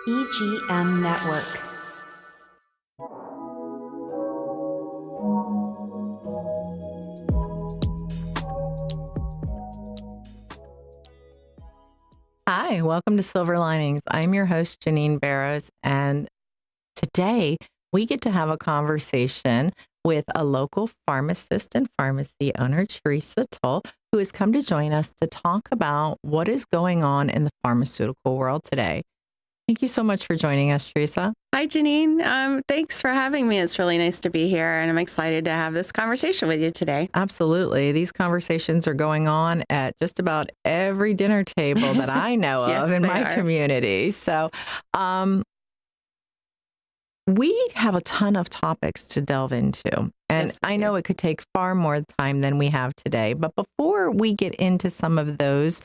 EGM Network. Hi, welcome to Silver Linings. I'm your host, Janine Barrows, and today we get to have a conversation with a local pharmacist and pharmacy owner, Theresa Tolle, who has come to join us to talk about what is going on in the pharmaceutical world today. Thank you so much for joining us, Theresa. Hi, Janine. Thanks for having me. It's really nice to be here, and I'm excited to have this conversation with you today. Absolutely. These conversations are going on at just about every dinner table that I know Yes, of in they my are. community. So we have a ton of topics to delve into, and Yes, we I do. know it could take far more time than we have today. But before we get into some of those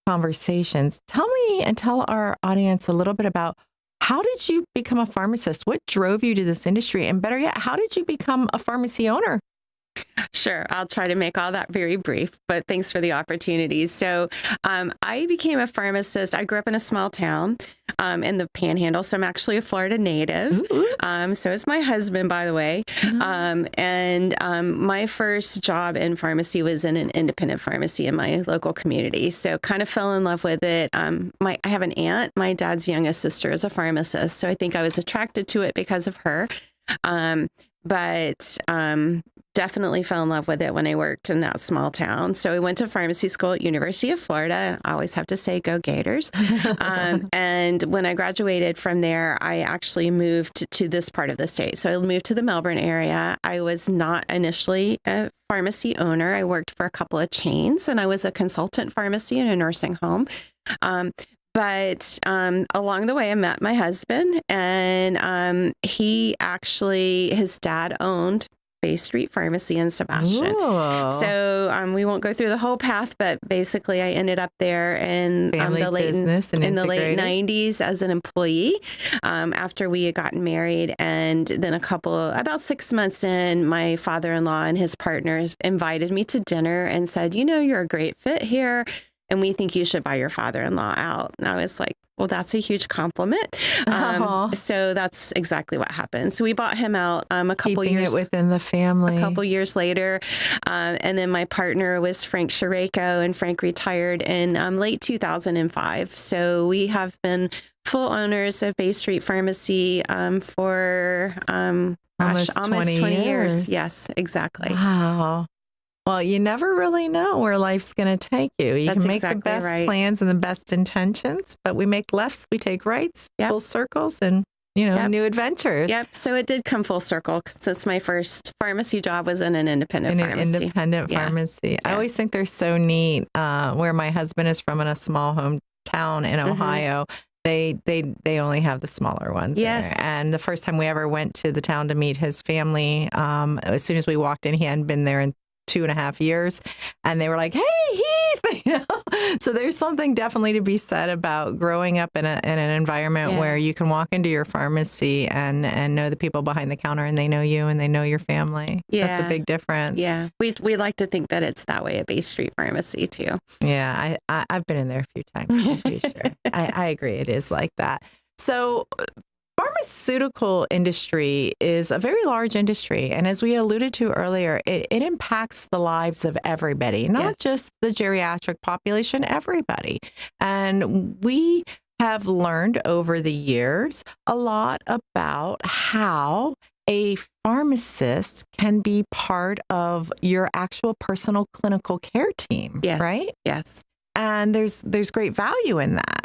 conversations, tell me and tell our audience a little bit about how did you become a pharmacist? What drove you to this industry? And better yet, how did you become a pharmacy owner? Sure. I'll try to make all that very brief, but thanks for the opportunity. So I became a pharmacist. I grew up in a small town in the Panhandle, so I'm actually a Florida native. So is my husband, by the way. My first job in pharmacy was in an independent pharmacy in my local community. So kind of fell in love with it. I have an aunt. My dad's youngest sister is a pharmacist, so I think I was attracted to it because of her. But definitely fell in love with it when I worked in that small town. So I went to pharmacy school at University of Florida. I always have to say, go Gators. And when I graduated from there, I actually moved to this part of the state. So I moved to the Melbourne area. I was not initially a pharmacy owner. I worked for a couple of chains, and I was a consultant pharmacy in a nursing home. But along the way, I met my husband, and his dad owned Bay Street Pharmacy in Sebastian. Ooh. So we won't go through the whole path, but basically I ended up there in Family business and in the late integrated. 90s as an employee after we had gotten married. And then about 6 months in, my father-in-law and his partners invited me to dinner and said, you're a great fit here, and we think you should buy your father-in-law out. And I was like, well, that's a huge compliment. So that's exactly what happened. So we bought him out a couple Keeping years it within the family. A couple years later. And then my partner was Frank Shareko, and Frank retired in late 2005. So we have been full owners of Bay Street Pharmacy for almost 20 years. Yes, exactly. Wow. Well, you never really know where life's going to take you. You That's can make exactly the best right. plans and the best intentions, but we make lefts, we take rights, Yep. full circles, and, Yep. new adventures. Yep. So it did come full circle since my first pharmacy job was in an independent In an pharmacy. independent Yeah. pharmacy. I Yeah. always think they're so neat. Where my husband is from, in a small hometown in Ohio, they only have the smaller ones Yes. there. And the first time we ever went to the town to meet his family, as soon as we walked in, he hadn't been there in 2.5 years, and they were like, "Hey, Heath!" So there's something definitely to be said about growing up in an environment where you can walk into your pharmacy and know the people behind the counter, and they know you and they know your family. That's a big difference. Yeah. We like to think that it's that way at Bay Street Pharmacy too. Yeah, I've been in there a few times. I'm pretty sure. I agree. It is like that. So pharmaceutical industry is a very large industry. And as we alluded to earlier, it impacts the lives of everybody, not just the geriatric population, everybody. And we have learned over the years a lot about how a pharmacist can be part of your actual personal clinical care team, right? Yes. And there's great value in that.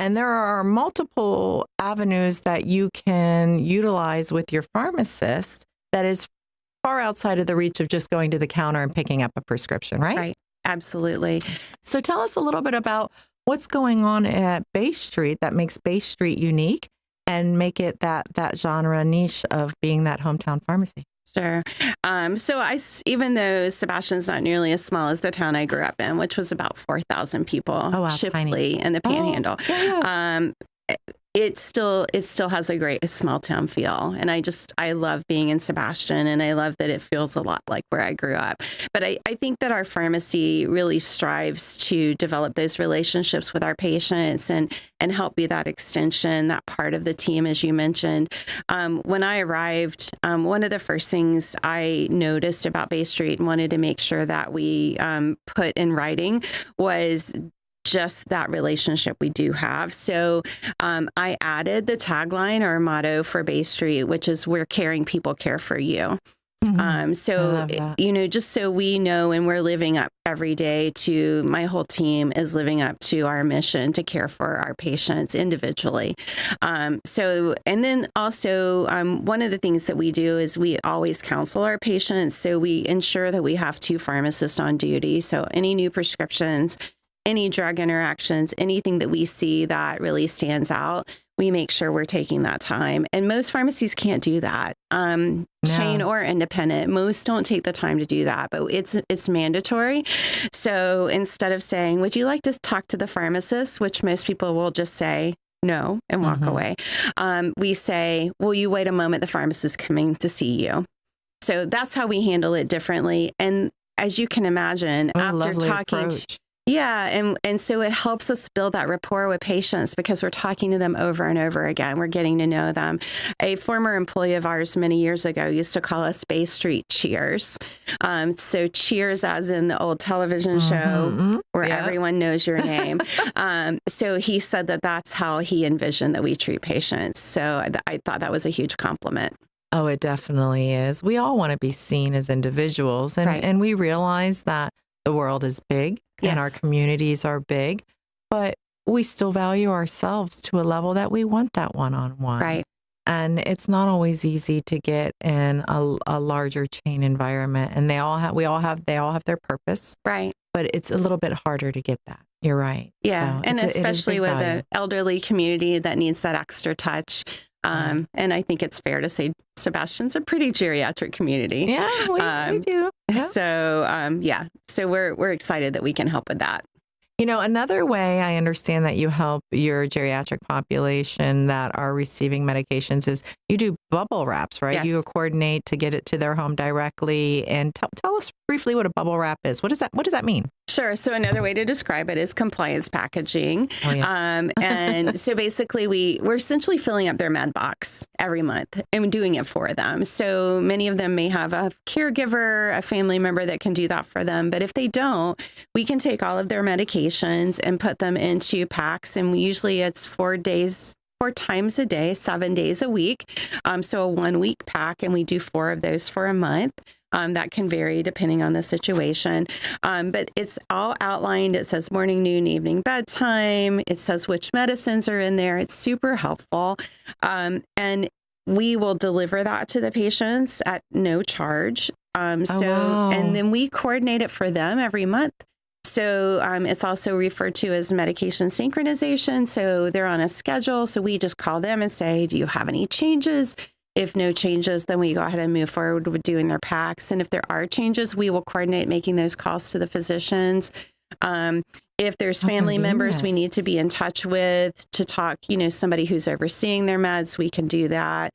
And there are multiple avenues that you can utilize with your pharmacist that is far outside of the reach of just going to the counter and picking up a prescription, right? Right. Absolutely. So tell us a little bit about what's going on at Bay Street that makes Bay Street unique and make it that genre niche of being that hometown pharmacy. Sure. Even though Sebastian's not nearly as small as the town I grew up in, which was about 4,000 people, Oh, wow, Shipley tiny. in the Panhandle. Yes. it still has a great small town feel. And I love being in Sebastian, and I love that it feels a lot like where I grew up. But I think that our pharmacy really strives to develop those relationships with our patients and help be that extension, that part of the team, as you mentioned. When I arrived, one of the first things I noticed about Bay Street and wanted to make sure that we put in writing was just that relationship we do have. So I added the tagline or motto for Bay Street, which is "We're caring people care for you." So, just so we know, and we're living up every day to, my whole team is living up to our mission to care for our patients individually. And then also one of the things that we do is we always counsel our patients. So we ensure that we have 2 pharmacists on duty. So any new prescriptions, any drug interactions, anything that we see that really stands out, we make sure we're taking that time. And most pharmacies can't do that, chain or independent. Most don't take the time to do that, but it's mandatory. So instead of saying, "Would you like to talk to the pharmacist?" which most people will just say no and walk away, we say, "Will you wait a moment? The pharmacist is coming to see you." So that's how we handle it differently. And as you can imagine, after talking approach. And so it helps us build that rapport with patients because we're talking to them over and over again. We're getting to know them. A former employee of ours many years ago used to call us Bay Street Cheers. So cheers as in the old television show where everyone knows your name. So he said that that's how he envisioned that we treat patients. So I thought that was a huge compliment. Oh, it definitely is. We all want to be seen as individuals, and we realize that the world is big. Yes. And our communities are big, but we still value ourselves to a level that we want that one-on-one. Right. And it's not always easy to get in a larger chain environment. And they all have their purpose. Right. But it's a little bit harder to get that. You're right. Yeah. So and especially with the elderly community that needs that extra touch. And I think it's fair to say Sebastian's a pretty geriatric community. Yeah, we do. Yeah. So we're excited that we can help with that. Another way I understand that you help your geriatric population that are receiving medications is you do bubble wraps, right? Yes. You coordinate to get it to their home directly. And tell us briefly what a bubble wrap is. What does that mean? Sure. So another way to describe it is compliance packaging. Oh, yes. And so basically we're essentially filling up their med box every month and doing it for them. So many of them may have a caregiver, a family member that can do that for them. But if they don't, we can take all of their medications and put them into packs. And usually it's 4 times a day, 7 days a week. So a 1 week pack, and we do 4 of those for a month. That can vary depending on the situation. But it's all outlined. It says morning, noon, evening, bedtime. It says which medicines are in there. It's super helpful. And we will deliver that to the patients at no charge. And then we coordinate it for them every month. So it's also referred to as medication synchronization. So they're on a schedule. So we just call them and say, "Do you have any changes?" If no changes, then we go ahead and move forward with doing their packs. And if there are changes, we will coordinate making those calls to the physicians. If there's family members we need to be in touch with to talk, somebody who's overseeing their meds, we can do that.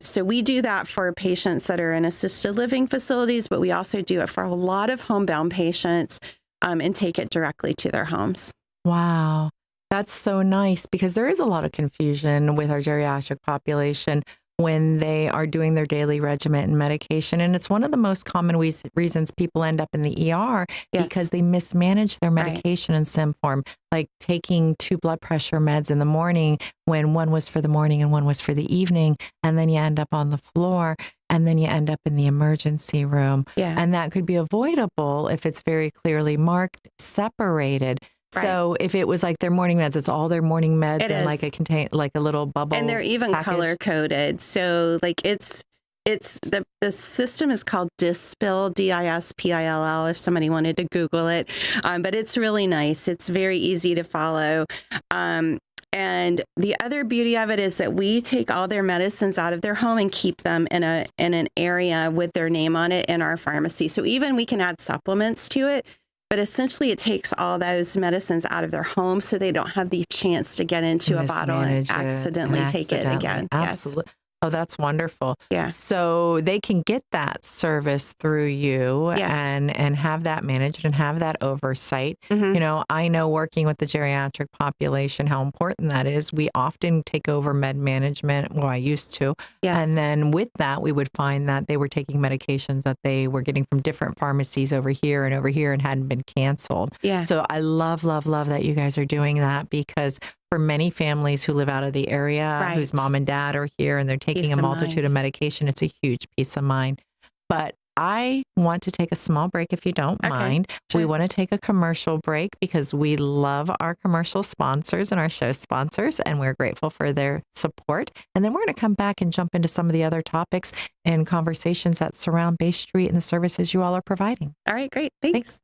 So we do that for patients that are in assisted living facilities, but we also do it for a lot of homebound patients and take it directly to their homes. Wow. That's so nice because there is a lot of confusion with our geriatric population when they are doing their daily regimen and medication. And it's one of the most common reasons people end up in the ER because they mismanage their medication in some form, like taking 2 blood pressure meds in the morning when one was for the morning and one was for the evening. And then you end up on the floor and then you end up in the emergency room. Yeah. And that could be avoidable if it's very clearly marked, separated. Right. So if it was like their morning meds, it's all their morning meds and like a little bubble. And they're even color coded. So like it's the system is called Dispill, Dispill, if somebody wanted to Google it. But it's really nice. It's very easy to follow. And the other beauty of it is that we take all their medicines out of their home and keep them in an area with their name on it in our pharmacy. So even we can add supplements to it. But essentially, it takes all those medicines out of their home so they don't have the chance to get into a bottle and accidentally take it again. Absolutely. Yes. Oh, that's wonderful. Yeah. So they can get that service through you and have that managed and have that oversight. Mm-hmm. I know working with the geriatric population, how important that is. We often take over med management. Well, I used to. Yes. And then with that, we would find that they were taking medications that they were getting from different pharmacies over here and hadn't been canceled. Yeah. So I love, love, love that you guys are doing that, because for many families who live out of the area, whose mom and dad are here and they're taking a multitude of medication, it's a huge peace of mind. But I want to take a small break if you don't mind. Sure. We want to take a commercial break because we love our commercial sponsors and our show sponsors, and we're grateful for their support. And then we're going to come back and jump into some of the other topics and conversations that surround Bay Street and the services you all are providing. All right, great. Thanks.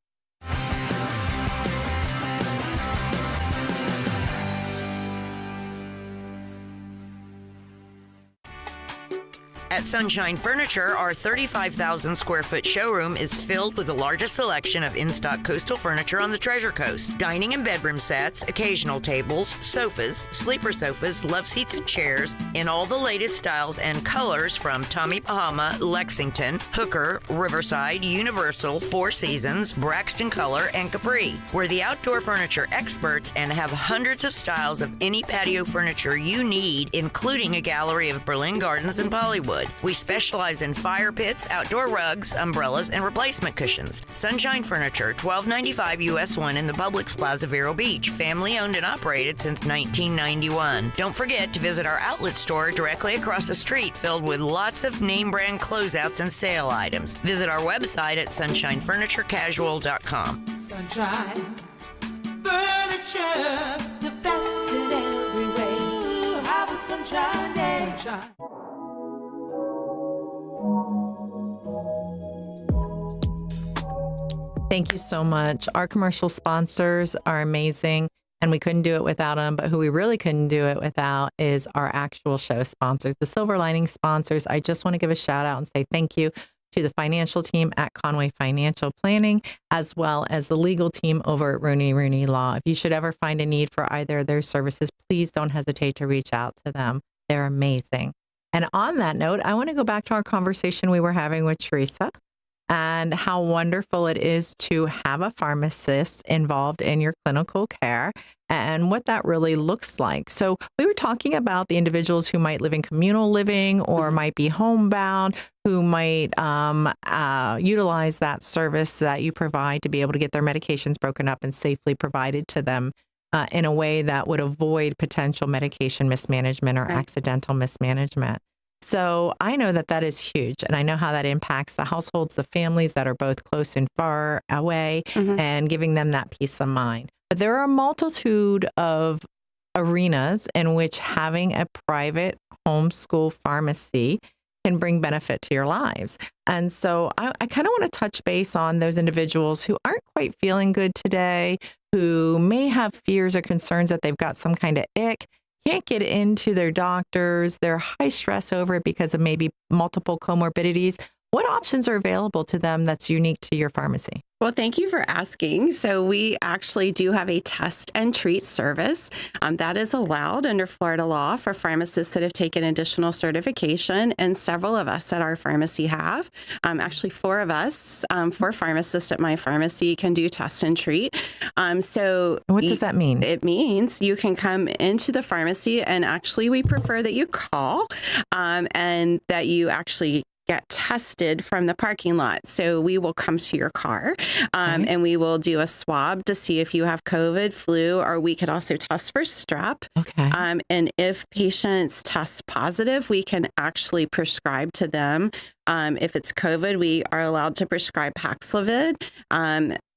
At Sunshine Furniture, our 35,000 square foot showroom is filled with the largest selection of in-stock coastal furniture on the Treasure Coast. Dining and bedroom sets, occasional tables, sofas, sleeper sofas, love seats and chairs in all the latest styles and colors from Tommy Bahama, Lexington, Hooker, Riverside, Universal, Four Seasons, Braxton Color, and Capri. We're the outdoor furniture experts and have hundreds of styles of any patio furniture you need, including a gallery of Berlin Gardens and Bollywood. We specialize in fire pits, outdoor rugs, umbrellas, and replacement cushions. Sunshine Furniture, 1295 US 1 in the Publix Plaza, Vero Beach. Family owned and operated since 1991. Don't forget to visit our outlet store directly across the street, filled with lots of name brand closeouts and sale items. Visit our website at sunshinefurniturecasual.com. Sunshine Furniture, the best in every way. Ooh, have a sunshine day. Sunshine. Thank you so much. Our commercial sponsors are amazing, and we couldn't do it without them. But who we really couldn't do it without is our actual show sponsors, the Silver Lining sponsors. I just want to give a shout out and say thank you to the financial team at Conway Financial Planning, as well as the legal team over at Rooney Law. If you should ever find a need for either of their services, please don't hesitate to reach out to them. They're amazing. And on that note, I want to go back to our conversation we were having with Theresa, and how wonderful it is to have a pharmacist involved in your clinical care and what that really looks like. So we were talking about the individuals who might live in communal living or might be homebound, who might utilize that service that you provide to be able to get their medications broken up and safely provided to them in a way that would avoid potential medication mismanagement or accidental mismanagement. So I know that that is huge, and I know how that impacts the households, the families that are both close and far away, and giving them that peace of mind. But there are a multitude of arenas in which having a private homeschool pharmacy can bring benefit to your lives. And so I kind of want to touch base on those individuals who aren't quite feeling good today, who may have fears or concerns that they've got some kind of ick, can't get into their doctors, they're high stress over it because of maybe multiple comorbidities. What options are available to them that's unique to your pharmacy? Well, thank you for asking. So we actually do have a test and treat service that is allowed under Florida law for pharmacists that have taken additional certification, and several of us at our pharmacy have. Actually, 4 of us, 4 pharmacists at my pharmacy can do test and treat. So what does that mean? It means you can come into the pharmacy, and actually we prefer that you call and that you actually get tested from the parking lot. So we will come to your car and we will do a swab to see if you have COVID, flu, or we could also test for strep. Okay. And if patients test positive, we can actually prescribe to them. If it's COVID, we are allowed to prescribe Paxlovid.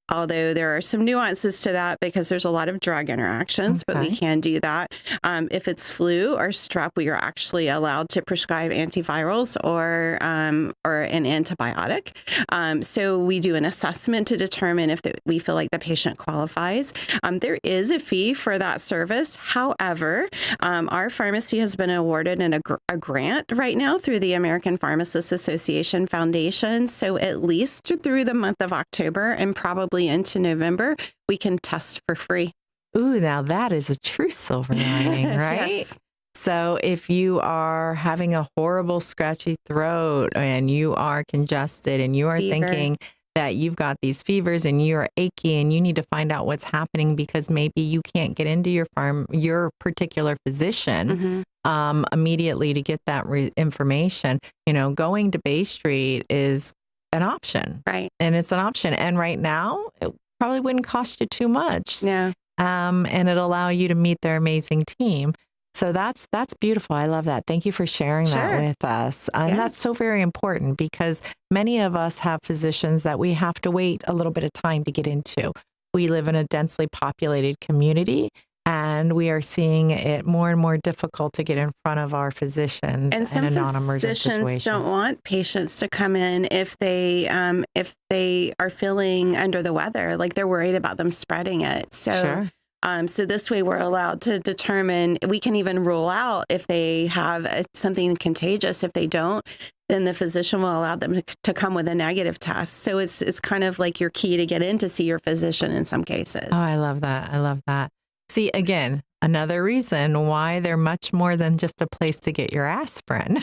Although there are some nuances to that because there's a lot of drug interactions, but we can do that. If it's flu or strep, we are actually allowed to prescribe antivirals or an antibiotic. So we do an assessment to determine if we feel like the patient qualifies. There is a fee for that service. However, our pharmacy has been awarded a grant right now through the American Pharmacists Association Foundation. So at least through the month of October and probably probably into November, we can test for free. Ooh, now that is a true silver lining, right? Yes. So if you are having a horrible scratchy throat and you are congested and you are Fever. thinking that you've got these fevers and you're achy and you need to find out what's happening because maybe you can't get into your particular physician immediately to get that information, going to Bay Street is an option. Right. And it's an option. And right now, it probably wouldn't cost you too much. No. And it'll allow you to meet their amazing team. So that's beautiful. I love that. Thank you for sharing that with us. And that's so very important because many of us have physicians that we have to wait a little bit of time to get into. We live in a densely populated community and we are seeing it more and more difficult to get in front of our physicians And some in a non-emergent physicians situation. don't want patients to come in if they are feeling under the weather, like they're worried about them spreading it. So, so this way we're allowed to determine, we can even rule out if they have something contagious. If they don't, then the physician will allow them to come with a negative test. So it's kind of like your key to get in to see your physician in some cases. Oh, I love that. I love that. See, again, another reason why they're much more than just a place to get your aspirin.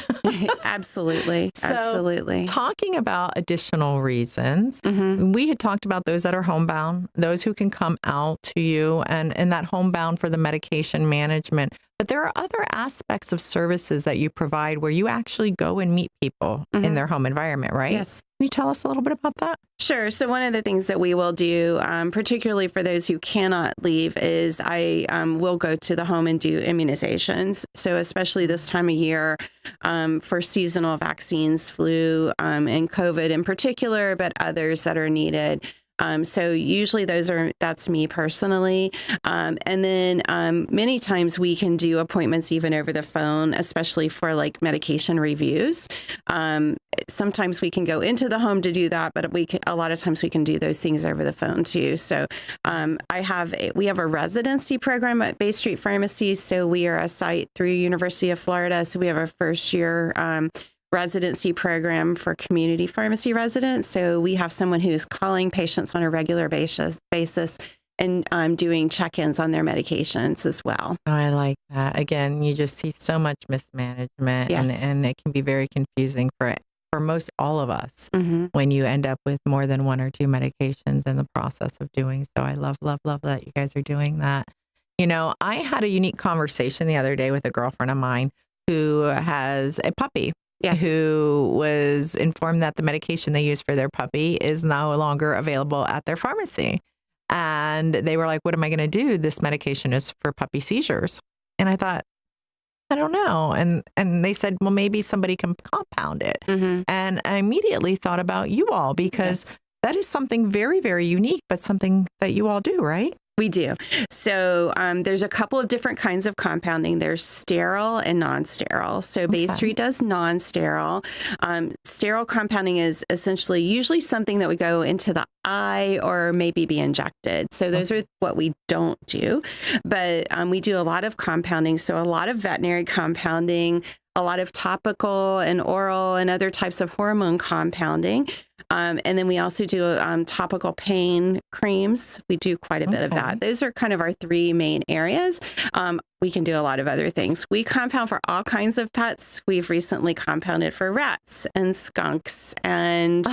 Absolutely. So, absolutely. Talking about additional reasons, we had talked about those that are homebound, those who can come out to you and that homebound for the medication management. But there are other aspects of services that you provide where you actually go and meet people in their home environment, right? Yes. Can you tell us a little bit about that? Sure. So one of the things that we will do, particularly for those who cannot leave, is I will go to the home and do immunizations. So especially this time of year for seasonal vaccines, flu and COVID in particular, but others that are needed. So usually that's me personally. And then many times we can do appointments even over the phone, especially for like medication reviews. Sometimes we can go into the home to do that, but a lot of times we can do those things over the phone too. So we have a residency program at Bay Street Pharmacy. So we are a site through University of Florida. So we have a first year residency program for community pharmacy residents. So we have someone who's calling patients on a regular basis and doing check-ins on their medications as well. Oh, I like that. Again, you just see so much mismanagement and it can be very confusing for most all of us when you end up with more than one or two medications in the process of doing so. I love that you guys are doing that. I had a unique conversation the other day with a girlfriend of mine who has a puppy. Yes. Who was informed that the medication they use for their puppy is no longer available at their pharmacy. And they were like, what am I going to do? This medication is for puppy seizures. And I thought, I don't know. And they said, well, maybe somebody can compound it. And I immediately thought about you all because that is something very, very unique, but something that you all do, right? We do. So there's a couple of different kinds of compounding. There's sterile and non-sterile. So Bay Street does non-sterile. Sterile compounding is essentially usually something that would go into the eye or maybe be injected. So those are what we don't do. But we do a lot of compounding. So a lot of veterinary compounding, a lot of topical and oral and other types of hormone compounding. And then we also do topical pain creams. We do quite a bit of that. Those are kind of our three main areas. We can do a lot of other things. We compound for all kinds of pets. We've recently compounded for rats and skunks and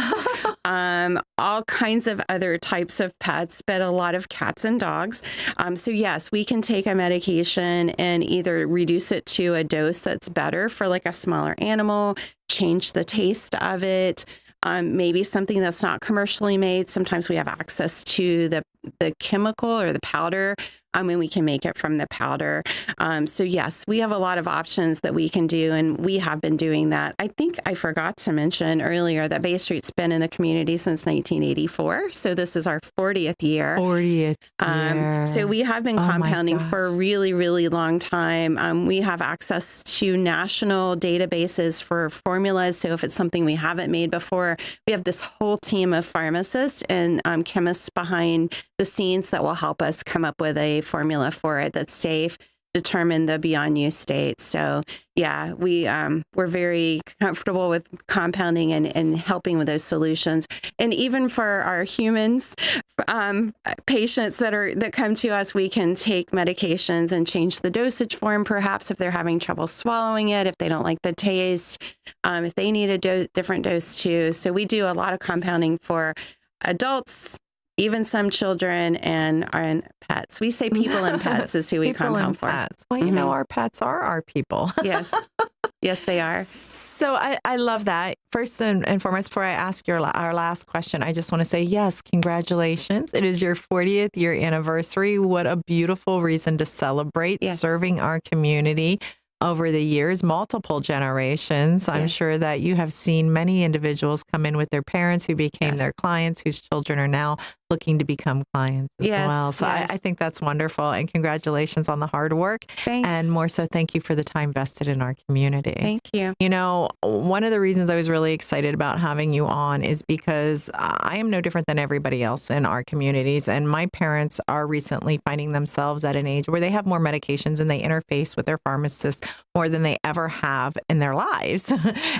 all kinds of other types of pets, but a lot of cats and dogs. So yes, we can take a medication and either reduce it to a dose that's better for like a smaller animal, change the taste of it. Maybe something that's not commercially made. Sometimes we have access to the chemical or the powder, and we can make it from the powder. So yes, we have a lot of options that we can do, and we have been doing that. I think I forgot to mention earlier that Bay Street's been in the community since 1984. So this is our 40th year. 40th year. So we have been compounding for a really, really long time. We have access to national databases for formulas. So if it's something we haven't made before, we have this whole team of pharmacists and chemists behind the scenes that will help us come up with a formula for it that's safe, determine the beyond use state. So yeah, we're very comfortable with compounding and helping with those solutions. And even for our humans, patients that come to us, we can take medications and change the dosage form, perhaps if they're having trouble swallowing it, if they don't like the taste, if they need a different dose too. So we do a lot of compounding for adults, even some children and pets. We say people and pets is who we compound for. Pets. Well, you know, our pets are our people. Yes. Yes, they are. So I love that. First and foremost, before I ask our last question, I just want to say, yes, congratulations. It is your 40th year anniversary. What a beautiful reason to celebrate serving our community over the years, multiple generations. I'm sure that you have seen many individuals come in with their parents who became their clients, whose children are now looking to become clients as well. So I think that's wonderful. And congratulations on the hard work. Thanks. And more so, thank you for the time vested in our community. Thank you. You know, one of the reasons I was really excited about having you on is because I am no different than everybody else in our communities. And my parents are recently finding themselves at an age where they have more medications and they interface with their pharmacist more than they ever have in their lives.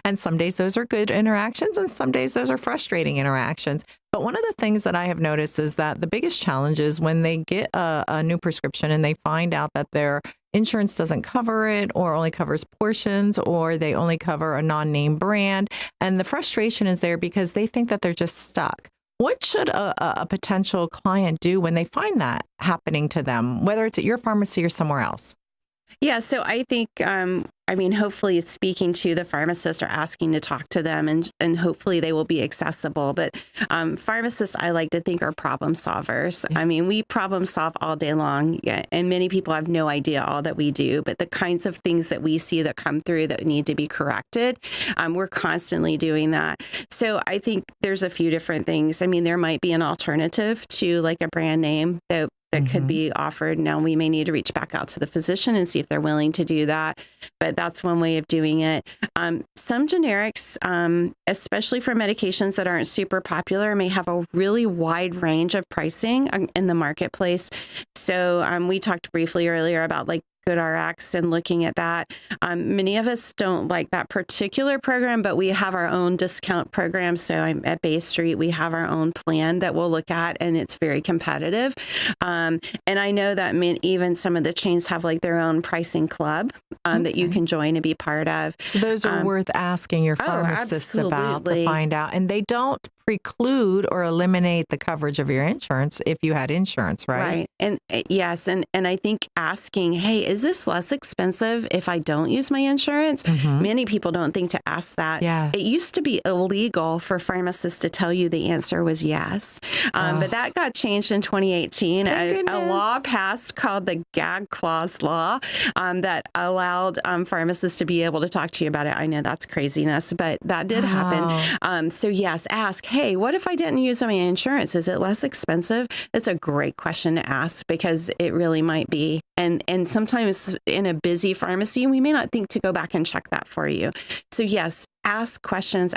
And some days those are good interactions and some days those are frustrating interactions. But one of the things that I have noticed is that the biggest challenge is when they get a new prescription and they find out that their insurance doesn't cover it or only covers portions or they only cover a non-name brand. And the frustration is there because they think that they're just stuck. What should a potential client do when they find that happening to them, whether it's at your pharmacy or somewhere else? Yeah, so I think, hopefully it's speaking to the pharmacist or asking to talk to them and hopefully they will be accessible. But pharmacists, I like to think, are problem solvers. I mean, we problem solve all day long, and many people have no idea all that we do. But the kinds of things that we see that come through that need to be corrected, we're constantly doing that. So I think there's a few different things. I mean, there might be an alternative to like a brand name that could be offered. Now, we may need to reach back out to the physician and see if they're willing to do that, but that's one way of doing it. Some generics, especially for medications that aren't super popular, may have a really wide range of pricing in the marketplace. So we talked briefly earlier about like GoodRx and looking at that. Many of us don't like that particular program, but we have our own discount program. So I'm at Bay Street. We have our own plan that we'll look at, and it's very competitive. And I know that even some of the chains have like their own pricing club that you can join and be part of. So those are worth asking your pharmacist about to find out. And they don't preclude or eliminate the coverage of your insurance if you had insurance, right? Right. And yes. And I think asking, hey, is this less expensive if I don't use my insurance? Many people don't think to ask that. Yeah. It used to be illegal for pharmacists to tell you the answer was yes. But that got changed in 2018. A law passed called the Gag Clause Law that allowed pharmacists to be able to talk to you about it. I know that's craziness, but that did happen. So yes, ask, hey, what if I didn't use my insurance? Is it less expensive? That's a great question to ask because it really might be. And sometimes in a busy pharmacy, we may not think to go back and check that for you. So yes, ask questions.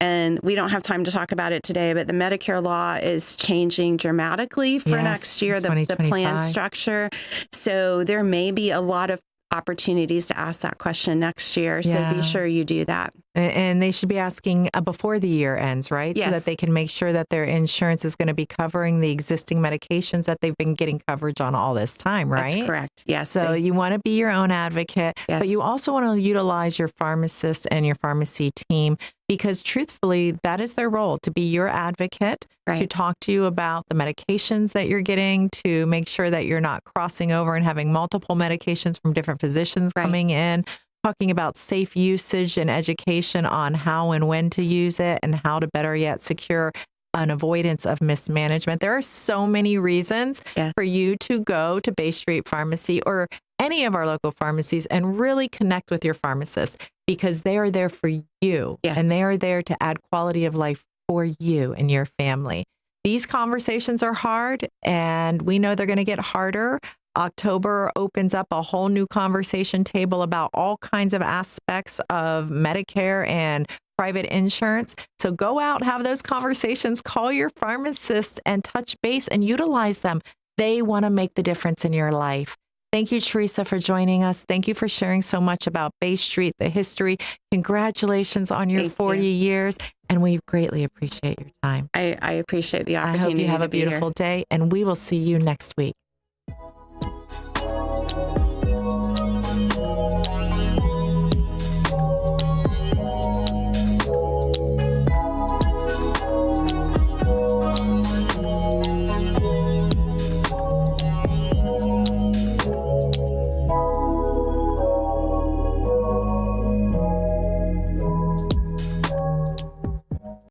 And we don't have time to talk about it today, but the Medicare law is changing dramatically for next year, the plan structure. So there may be a lot of opportunities to ask that question next year. So be sure you do that. And they should be asking before the year ends, right? Yes. So that they can make sure that their insurance is going to be covering the existing medications that they've been getting coverage on all this time, right? That's correct. Yes. So you want to be your own advocate, but you also want to utilize your pharmacist and your pharmacy team because truthfully, that is their role, to be your advocate, to talk to you about the medications that you're getting, to make sure that you're not crossing over and having multiple medications from different physicians coming in, talking about safe usage and education on how and when to use it and how to better yet secure an avoidance of mismanagement. There are so many reasons for you to go to Bay Street Pharmacy or any of our local pharmacies and really connect with your pharmacist because they are there for you and they are there to add quality of life for you and your family. These conversations are hard and we know they're going to get harder. October opens up a whole new conversation table about all kinds of aspects of Medicare and private insurance. So go out, have those conversations, call your pharmacist and touch base and utilize them. They want to make the difference in your life. Thank you, Theresa, for joining us. Thank you for sharing so much about Bay Street, the history. Congratulations on your Thank 40 you. years, and we greatly appreciate your time. I appreciate the I opportunity. hope you have to a be here. beautiful day, and we will see you next week.